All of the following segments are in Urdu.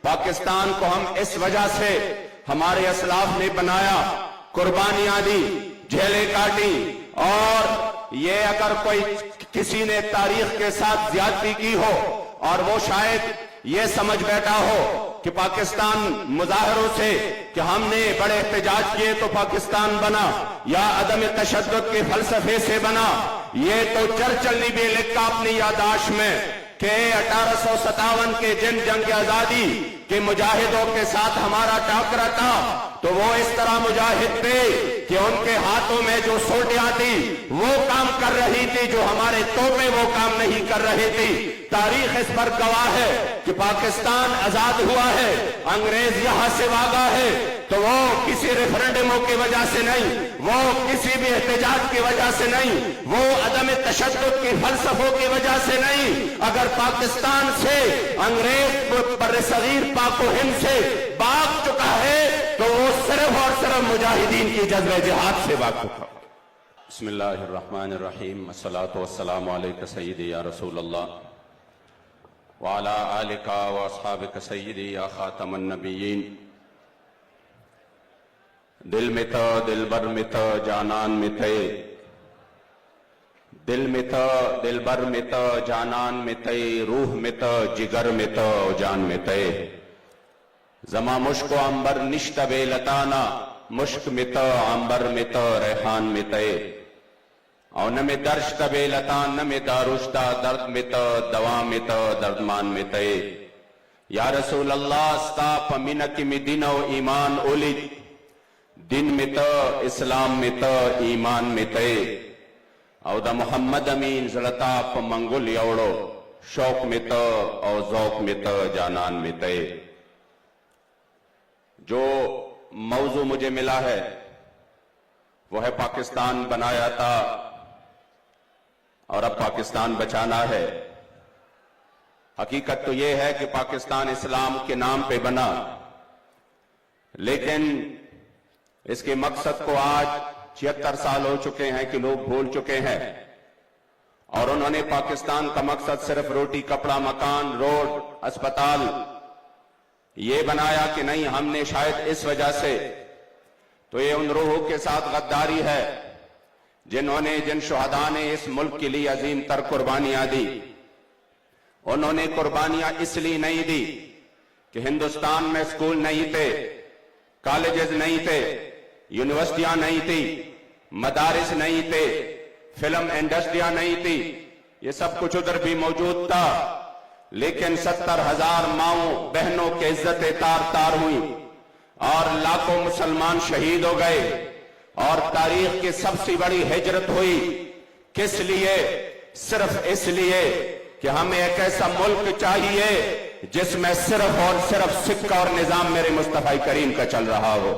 پاکستان کو ہم اس وجہ سے ہمارے اسلاف نے بنایا، قربانیاں دی، جھیلیں کاٹی، اور یہ اگر کوئی کسی نے تاریخ کے ساتھ زیادتی کی ہو اور وہ شاید یہ سمجھ بیٹھا ہو کہ پاکستان مظاہروں سے کہ ہم نے بڑے احتجاج کیے تو پاکستان بنا، یا عدم تشدد کے فلسفے سے بنا، یہ تو چرچل نے بھی لکھا اپنی یادداشت میں کہ 1857 کے جنگ آزادی کے مجاہدوں کے ساتھ ہمارا ٹاکرا تھا تو وہ اس طرح مجاہد تھے کہ ان کے ہاتھوں میں جو سوٹیاں تھی وہ کام کر رہی تھی، جو ہمارے توپے وہ کام نہیں کر رہی تھی۔ تاریخ اس پر گواہ ہے کہ پاکستان آزاد ہوا ہے، انگریز یہاں سے بھاگا ہے تو وہ کسی ریفرنڈموں کی وجہ سے نہیں، وہ کسی بھی احتجاج کی وجہ سے نہیں، وہ عدم تشدد کی فلسفوں کی وجہ سے نہیں۔ اگر پاکستان سے انگریز برصغیر پاک و ہند سے بھاگ چکا ہے تو وہ صرف اور صرف مجاہدین کی جذبہ جہاد سے بھاگ چکا۔ بسم اللہ الرحمن الرحیم، الصلاۃ والسلام علیک سیدی یا رسول اللہ وعلی آلک واصحابک سیدی یا خاتم النبیین۔ دل میں تھا دل بر میں تھا جانان میں تھے، دل میں تھا دل بر میں تھا جانان میں تھے، روح میں تھا جگر میں تھا جان میں تھے۔ زما مشک و عنبر نشت بے لتانا، مشک میں تھا عنبر میں تھا ریحان میں تھے۔ اور نہ میں درشت بے لتان، نہ میں دارشتہ درد میں تھا دوا میں تھا دردمان میں تھے۔ یا رسول اللہ ستا پمینک میں دن و ایمان اولید، دن میں تا اسلام میں تا ایمان میں تے، او دا محمد امین زلطا پا منگل یوڑو، شوق میں تا او ذوق میں تا جانان میں تے۔ جو موضوع مجھے ملا ہے وہ ہے پاکستان بنایا تھا اور اب پاکستان بچانا ہے۔ حقیقت تو یہ ہے کہ پاکستان اسلام کے نام پہ بنا، لیکن اس کے مقصد کو آج 76 سال ہو چکے ہیں کہ لوگ بھول چکے ہیں، اور انہوں نے پاکستان کا مقصد صرف روٹی کپڑا مکان روڈ اسپتال یہ بنایا کہ نہیں، ہم نے شاید اس وجہ سے، تو یہ ان روحوں کے ساتھ غداری ہے جن شہداء نے اس ملک کے لیے عظیم تر قربانیاں دی۔ انہوں نے قربانیاں اس لیے نہیں دی کہ ہندوستان میں اسکول نہیں تھے، کالجز نہیں تھے، یونیورسٹیاں نہیں تھی، مدارس نہیں تھے، فلم انڈسٹریاں نہیں تھی، یہ سب کچھ ادھر بھی موجود تھا، لیکن 70,000 ماؤں بہنوں کے عزتیں تار تار ہوئی اور لاکھوں مسلمان شہید ہو گئے، اور تاریخ کی سب سے بڑی ہجرت ہوئی۔ کس لیے؟ صرف اس لیے کہ ہمیں ایک ایسا ملک چاہیے جس میں صرف اور صرف سکہ اور نظام میرے مصطفی کریم کا چل رہا ہو۔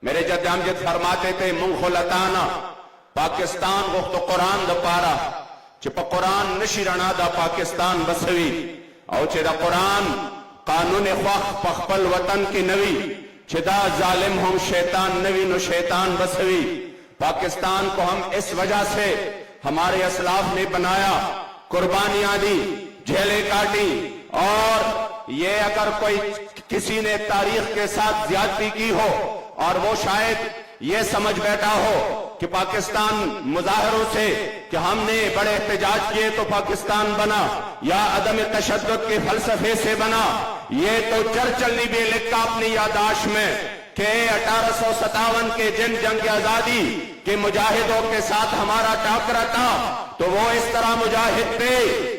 میرے جد امجد فرماتے تھے منخلطانا پاکستان وقت قرآن دا پارا چپا قرآن نشی رنا دا پاکستان بسوی، او چھ دا قرآن قانون خواہ پخپل وطن کی نوی، چھ دا ظالم ہم شیطان نوی نو شیطان بسوی۔ پاکستان کو ہم اس وجہ سے ہمارے اسلاف نے بنایا، قربانیاں دی، جھیلیں کاٹی، اور یہ اگر کوئی کسی نے تاریخ کے ساتھ زیادتی کی ہو اور وہ شاید یہ سمجھ بیٹھا ہو کہ پاکستان مظاہروں سے کہ ہم نے بڑے احتجاج کیے تو پاکستان بنا، یا عدم تشدد کے فلسفے سے بنا، یہ تو چرچل نے بھی لکھا اپنی یادداشت میں کہ 1857 کے جنگ آزادی کے مجاہدوں کے ساتھ ہمارا ٹاکرا تھا تو وہ اس طرح مجاہد تھے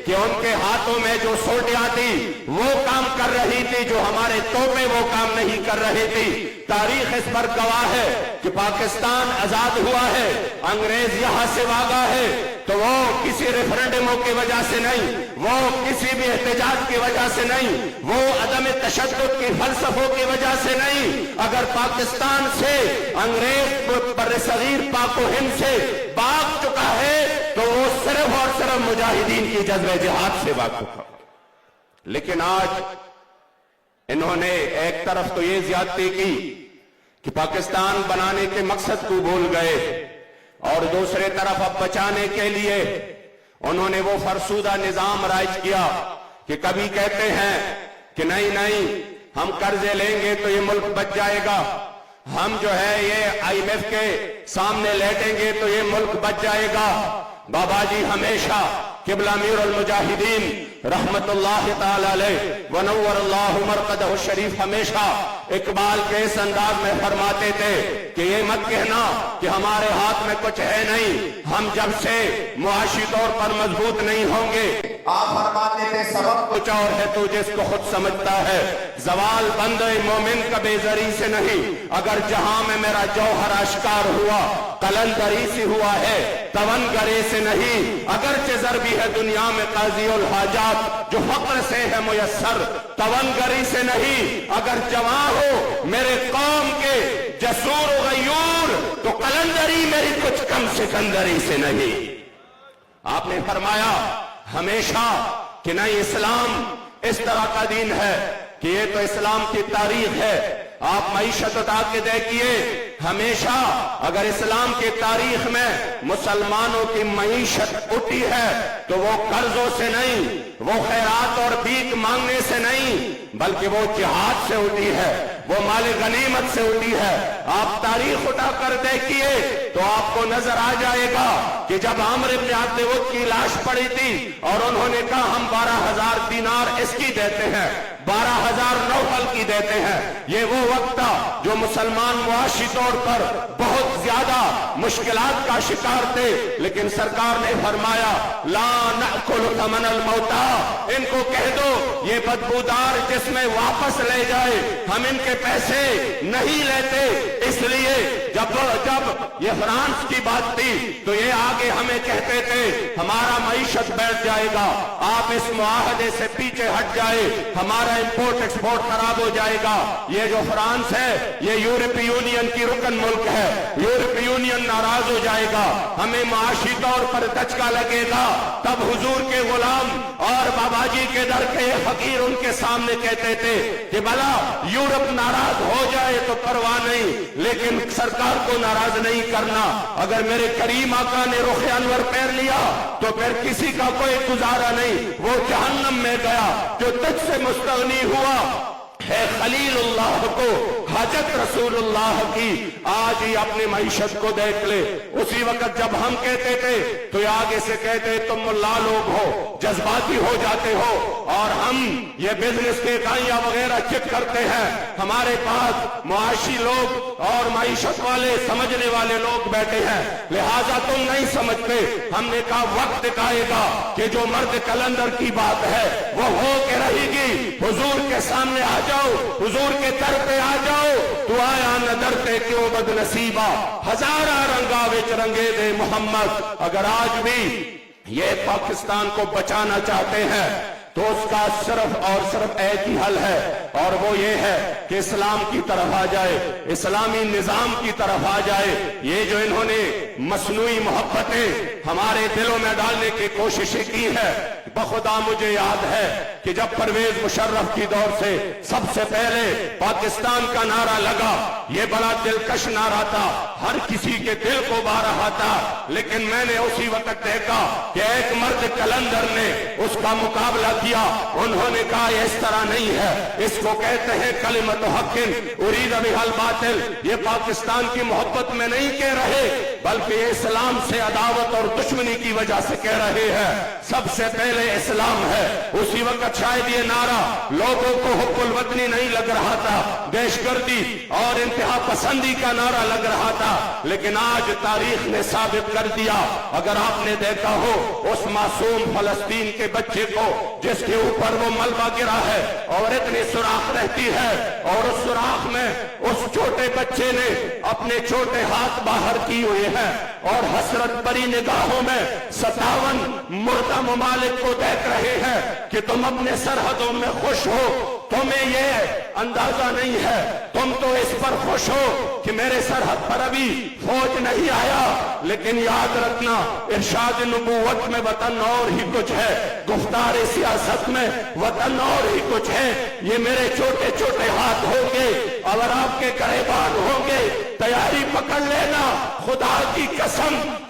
کہ ان کے ہاتھوں میں جو سوٹیاں تھی وہ کام کر رہی تھی، جو ہمارے توپے وہ کام نہیں کر رہی تھی۔ تاریخ اس پر گواہ ہے کہ پاکستان آزاد ہوا ہے، انگریز یہاں سے بھاگا ہے تو وہ کسی ریفرنڈموں کی وجہ سے نہیں، وہ کسی بھی احتجاج کی وجہ سے نہیں، وہ عدم تشدد کی فلسفوں کی وجہ سے نہیں۔ اگر پاکستان سے انگریز برصغیر پاک و ہند سے بھاگ چکا ہے تو وہ صرف اور صرف مجاہدین کی جذبہ جہاد سے بھاگ چکا۔ لیکن آج انہوں نے ایک طرف تو یہ زیادتی کی کہ پاکستان بنانے کے مقصد کو بھول گئے، اور دوسرے طرف اب بچانے کے لیے انہوں نے وہ فرسودہ نظام رائج کیا کہ کبھی کہتے ہیں کہ نہیں نہیں ہم قرضے لیں گے تو یہ ملک بچ جائے گا, ہم جو ہے یہ IMF کے سامنے لیٹیں گے تو یہ ملک بچ جائے گا. بابا جی ہمیشہ قبلہ امیر المجاہدین رحمت اللہ تعالی علیہ ونور اللہ مرقدہ الشریف ہمیشہ اقبال کے اس انداز میں فرماتے تھے کہ یہ مت کہنا کہ ہمارے ہاتھ میں کچھ ہے نہیں, ہم جب سے معاشی طور پر مضبوط نہیں ہوں گے. آپ فرماتے تھے سبب کچھ اور ہے تو جس کو خود سمجھتا ہے, زوال بندے مومن کا بے زری سے نہیں, اگر جہاں میں میرا جوہر اشکار ہوا قلندری سے ہوا ہے تونگرے سے نہیں, اگرچہ زر بھی ہے دنیا میں قاضی الحاجات جو فقر سے ہے میسر تونگری سے نہیں, اگر جوان ہو میرے قوم کے جسور و غیور تو قلندری میری کچھ کم سکندری سے نہیں. آپ نے فرمایا ہمیشہ کہ نہیں اسلام اس طرح کا دین ہے کہ یہ تو اسلام کی تاریخ ہے. آپ معیشت اٹھا کے دیکھیے, ہمیشہ اگر اسلام کی تاریخ میں مسلمانوں کی معیشت اٹھی ہے تو وہ قرضوں سے نہیں, وہ خیرات اور بھیک مانگنے سے نہیں, بلکہ وہ جہاد سے اٹھی ہے, وہ مال غنیمت سے اٹھی ہے. آپ تاریخ اٹھا کر دیکھیے تو آپ کو نظر آ جائے گا کہ جب عمرو بن عبد ود کی لاش پڑی تھی اور انہوں نے کہا ہم 12,000 دینار اس کی دیتے ہیں, 12,000 نوفل کی دیتے ہیں, یہ وہ وقت تھا جو مسلمان معاشی طور پر بہت زیادہ مشکلات کا شکار تھے, لیکن سرکار نے فرمایا لا نأکل ثمن الموتى, ان کو کہہ دو یہ بدبودار جس میں واپس لے جائے ہم ان کے پیسے نہیں لیتے. اس لیے جب یہ فرانس کی بات تھی تو یہ آگے ہمیں کہتے تھے ہمارا معیشت بیٹھ جائے گا, آپ اس معاہدے سے پیچھے ہٹ جائے, ہمارا امپورٹ ایکسپورٹ خراب ہو جائے گا. یہ جو فرانس ہے یہ یورپی یونین کی رکن ملک ہے, یورپی یونین ناراض ہو جائے گا, ہمیں معاشی طور پر دھچکا لگے گا. تب حضور کے غلام اور بابا جی کے در کے فقیر ان کے سامنے کہتے تھے کہ بھلا یورپ ناراض ہو جائے تو پرواہ نہیں, لیکن سرکار کو ناراض نہیں کرنا. اگر میرے کریم آقا نے رخ انور پیر لیا تو پھر کسی کا کوئی گزارا نہیں, وہ جہنم میں گیا جو تجھ سے مستغنی ہوا ہے خلیل اللہ کو حاجت رسول اللہ کی. آج ہی اپنی معیشت کو دیکھ لے, اسی وقت جب ہم کہتے تھے تو آگے سے کہتے تم ملا لوگ ہو, جذباتی ہو جاتے ہو, اور ہم یہ بزنس کے اکائیاں وغیرہ چیک کرتے ہیں. ہمارے پاس معاشی لوگ اور معیشت والے سمجھنے والے لوگ بیٹھے ہیں, لہٰذا تم نہیں سمجھتے. ہم نے کہا وقت دکھائے گا کہ جو مرد کلندر کی بات ہے وہ ہو کے رہے گی. حضور کے سامنے آ جاؤ, حضور کے در پہ آ جاؤ, تو آیا نہ ڈرتے کیوں بد نصیبہ, ہزارہ رنگا وچ رنگے دے محمد. اگر آج بھی یہ پاکستان کو بچانا چاہتے ہیں تو اس کا صرف اور صرف ایک ہی حل ہے, اور وہ یہ ہے کہ اسلام کی طرف آ جائے, اسلامی نظام کی طرف آ جائے. یہ جو انہوں نے مصنوعی محبتیں ہمارے دلوں میں ڈالنے کی کوششیں کی ہے, بخدا مجھے یاد ہے کہ جب پرویز مشرف کی دور سے سب سے پہلے پاکستان کا نعرہ لگا, یہ بڑا دلکش نعرہ تھا, ہر کسی کے دل کو بھا رہا تھا, لیکن میں نے اسی وقت دیکھا کہ ایک مرد کلندر نے اس کا مقابلہ کیا. انہوں نے کہا یہ اس طرح نہیں ہے, اس کو کہتے ہیں کلمت حق ارید بہا الباطل. یہ پاکستان کی محبت میں نہیں کہہ رہے بلکہ یہ اسلام سے عداوت اور دشمنی کی وجہ سے کہہ رہے ہیں. سب سے پہلے اسلام ہے. اسی وقت شاید یہ نعرہ لوگوں کو حب الوطنی نہیں لگ رہا تھا, دہشت گردی اور انتہا پسندی کا نعرہ لگ رہا تھا, لیکن آج تاریخ نے ثابت کر دیا. اگر آپ نے دیکھا ہو اس معصوم فلسطین کے بچے کو جس کے اوپر وہ ملبہ گرا ہے اور اتنی سوراخ رہتی ہے, اور اس سوراخ میں اس چھوٹے بچے نے اپنے چھوٹے ہاتھ باہر کیے ہوئے ہیں اور حسرت بری نگاہوں میں 57 مردہ ممالک کو دیکھ رہے ہیں کہ تم اپنے سرحدوں میں خوش ہو. تمہیں یہ اندازہ نہیں ہے, تم تو اس پر خوش ہو کہ میرے سرحد پر ابھی فوج نہیں آیا, لیکن یاد رکھنا ارشاد نبوت میں وطن اور ہی کچھ ہے, گفتار سیاست میں وطن اور ہی کچھ ہے. یہ میرے چھوٹے چھوٹے ہاتھ ہوں گے, اگر آپ کے گریبان ہوں گے تیاری پکڑ لینا, خدا کی قسم